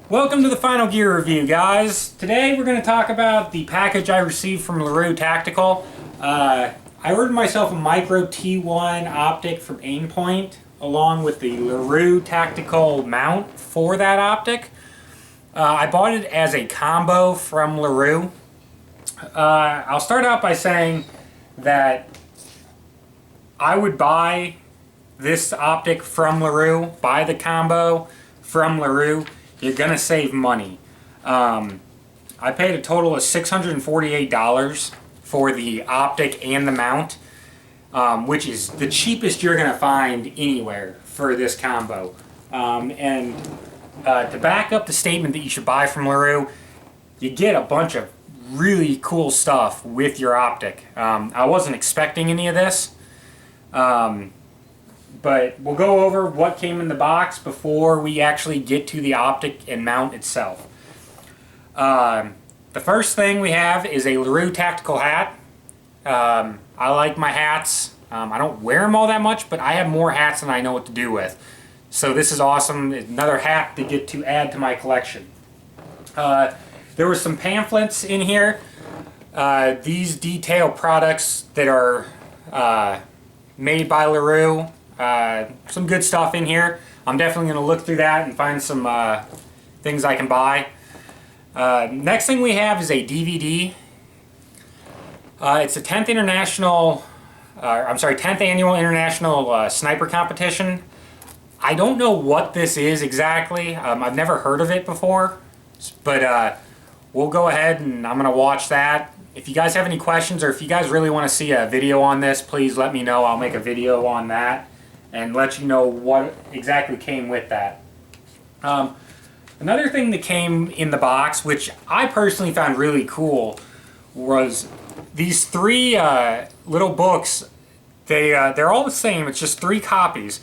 Welcome to the Final Gear Review, guys. Today we're going to talk about the package I received from LaRue Tactical. I ordered myself a micro T1 optic from Aimpoint, along with the LaRue Tactical mount for that optic. I bought it as a combo from LaRue. I'll start out by saying that I would buy this optic from LaRue, buy the combo from LaRue. You're going to save money. I paid a total of $648 for the optic and the mount, which is the cheapest you're going to find anywhere for this combo. To back up the statement that you should buy from LaRue, you get a bunch of really cool stuff with your optic. I wasn't expecting any of this. But we'll go over what came in the box before we actually get to the optic and mount itself. The first thing we have is a LaRue Tactical hat. I like my hats. I don't wear them all that much, but I have more hats than I know what to do with. So this is awesome. Another hat to get to add to my collection. There were some pamphlets in here. These detail products that are made by LaRue. Some good stuff in here. I'm definitely going to look through that and find some things I can buy. Next thing we have is a DVD. It's the 10th Annual International Sniper Competition. I don't know what this is exactly. I've never heard of it before, but we'll go ahead and I'm going to watch that. If you guys have any questions or if you guys really want to see a video on this, please let me know. I'll make a video on that and let you know what exactly came with that. Another thing that came in the box, which I personally found really cool, was these three little books. They're all the same. It's just 3 copies.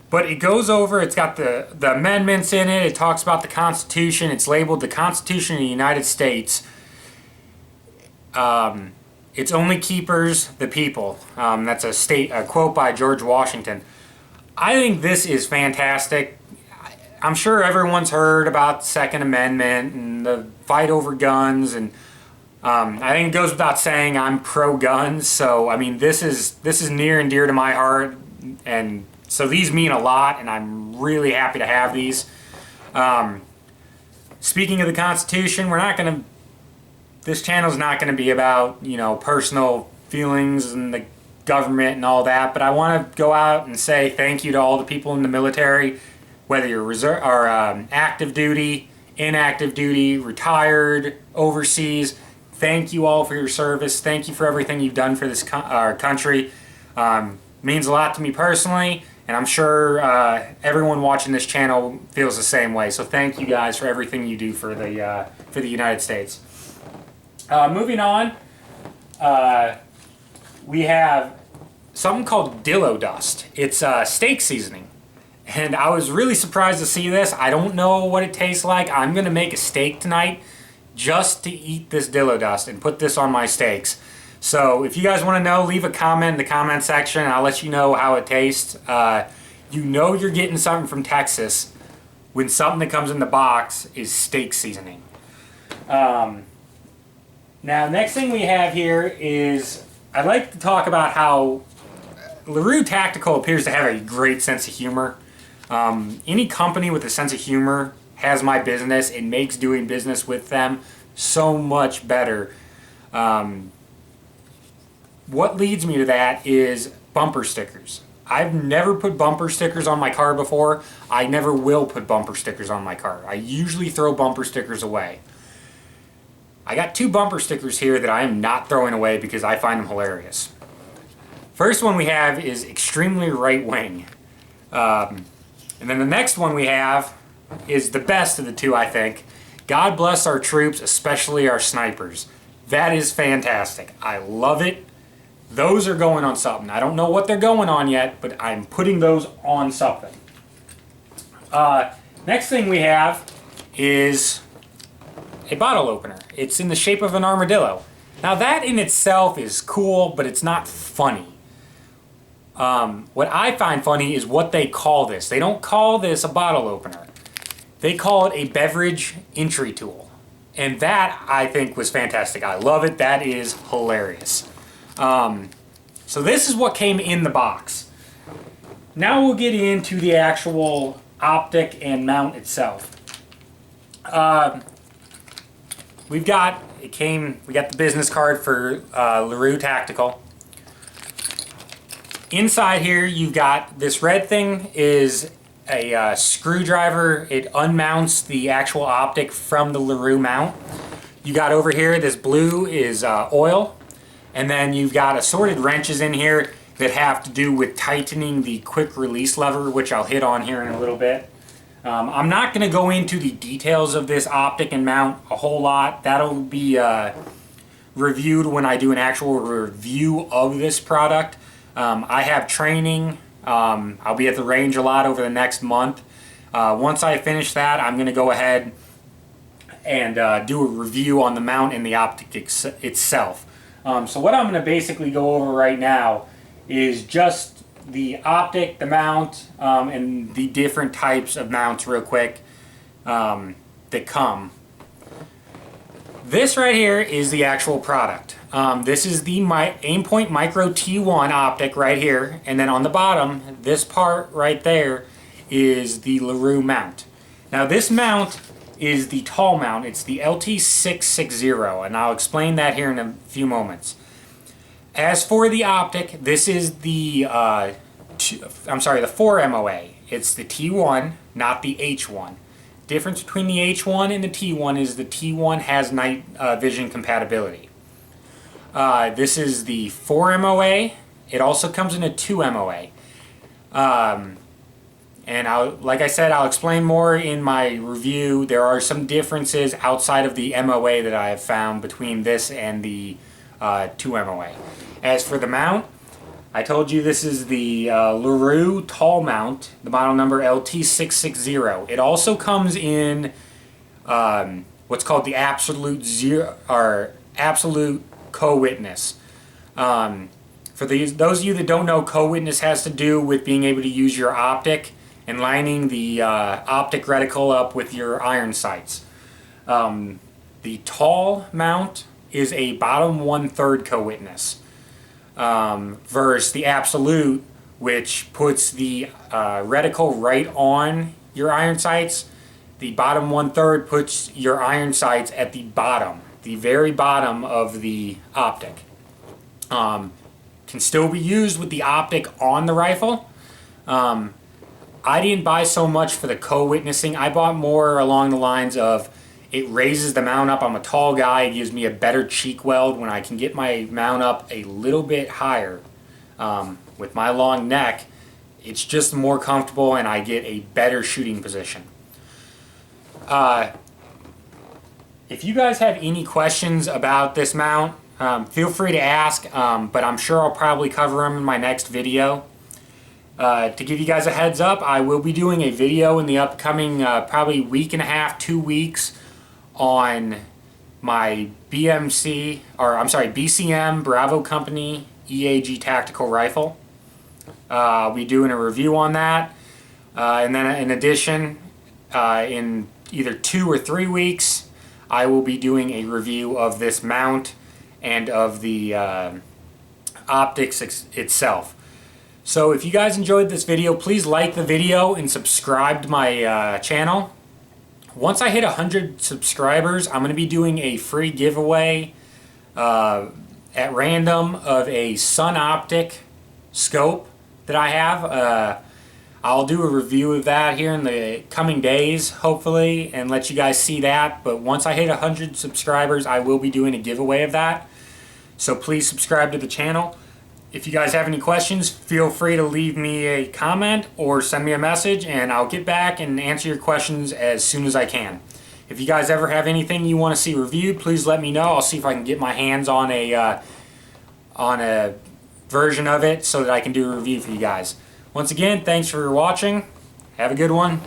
But it goes over, it's got the amendments in it. It talks about the Constitution. It's labeled the Constitution of the United States. It's only keepers the people. That's a quote by George Washington. I think this is fantastic. I'm sure everyone's heard about the Second Amendment and the fight over guns, and I think it goes without saying I'm pro-guns. So I mean, this is near and dear to my heart, and so these mean a lot, and I'm really happy to have these. Speaking of the Constitution, this channel's not going to be about, personal feelings and the government and all that, but I want to go out and say thank you to all the people in the military, whether you're reserve or active duty, inactive duty, retired, overseas. Thank you all for your service. Thank you for everything you've done for this country. Means a lot to me personally, and I'm sure everyone watching this channel feels the same way. So thank you guys for everything you do for the United States. Moving on, we have something called Dillo Dust. It's steak seasoning, and I was really surprised to see this. I don't know what it tastes like. I'm going to make a steak tonight just to eat this Dillo Dust and put this on my steaks. So if you guys want to know, leave a comment in the comment section and I'll let you know how it tastes. You're getting something from Texas when something that comes in the box is steak seasoning. Now, next thing we have here is, I'd like to talk about how LaRue Tactical appears to have a great sense of humor. Any company with a sense of humor has my business. It makes doing business with them so much better. What leads me to that is bumper stickers. I've never put bumper stickers on my car before. I never will put bumper stickers on my car. I usually throw bumper stickers away. I got 2 bumper stickers here that I am not throwing away because I find them hilarious. First one we have is extremely right-wing. And then the next one we have is the best of the 2, I think. God bless our troops, especially our snipers. That is fantastic. I love it. Those are going on something. I don't know what they're going on yet, but I'm putting those on something. Next thing we have is a bottle opener. It's in the shape of an armadillo. Now that in itself is cool, but it's not funny. What I find funny is what they call this. They don't call this a bottle opener. They call it a beverage entry tool. And that, I think, was fantastic. I love it. That is hilarious. So this is what came in the box. Now we'll get into the actual optic and mount itself. We got the business card for LaRue Tactical. Inside here, you've got this red thing is a screwdriver. It unmounts the actual optic from the LaRue mount. You got over here, this blue is oil. And then you've got assorted wrenches in here that have to do with tightening the quick release lever, which I'll hit on here in a little bit. I'm not going to go into the details of this optic and mount a whole lot. That'll be reviewed when I do an actual review of this product. I have training. I'll be at the range a lot over the next month. Once I finish that, I'm going to go ahead and do a review on the mount and the optic itself. So what I'm going to basically go over right now is just the optic, the mount, and the different types of mounts real quick that come. This right here is the actual product. This is the Aimpoint Micro T1 optic right here, and then on the bottom, this part right there is the LaRue mount. Now this mount is the tall mount. It's the LT660, and I'll explain that here in a few moments. As for the optic, this is the the 4 MOA. It's the T1, not the H1. Difference between the H1 and the T1 is the T1 has night vision compatibility. This is the 4 MOA. It also comes in a 2 MOA. And like I said, I'll explain more in my review. There are some differences outside of the MOA that I have found between this and the 2 MOA. As for the mount, I told you this is the LaRue tall mount, the model number LT660. It also comes in what's called the absolute co-witness. For those of you that don't know, co-witness has to do with being able to use your optic and lining the optic reticle up with your iron sights. The tall mount is a bottom 1/3 co-witness versus the absolute, which puts the reticle right on your iron sights. The bottom 1/3 puts your iron sights at the bottom, the very bottom of the optic. Can still be used with the optic on the rifle. I didn't buy so much for the co-witnessing. I bought more along the lines of it raises the mount up. I'm a tall guy. It gives me a better cheek weld when I can get my mount up a little bit higher. With my long neck, it's just more comfortable and I get a better shooting position. If you guys have any questions about this mount, feel free to ask, but I'm sure I'll probably cover them in my next video. To give you guys a heads up, I will be doing a video in the upcoming probably week and a half, 2 weeks on my BCM Bravo Company EAG tactical rifle. I'll be doing a review on that. And then in addition, in either 2 or 3 weeks, I will be doing a review of this mount and of the optics itself. So if you guys enjoyed this video, please like the video and subscribe to my channel. Once I hit 100 subscribers, I'm going to be doing a free giveaway at random of a Sun Optic scope that I have. I'll do a review of that here in the coming days, hopefully, and let you guys see that. But once I hit 100 subscribers, I will be doing a giveaway of that. So please subscribe to the channel. If you guys have any questions, feel free to leave me a comment or send me a message, and I'll get back and answer your questions as soon as I can. If you guys ever have anything you want to see reviewed, please let me know. I'll see if I can get my hands on a version of it so that I can do a review for you guys. Once again, thanks for watching. Have a good one.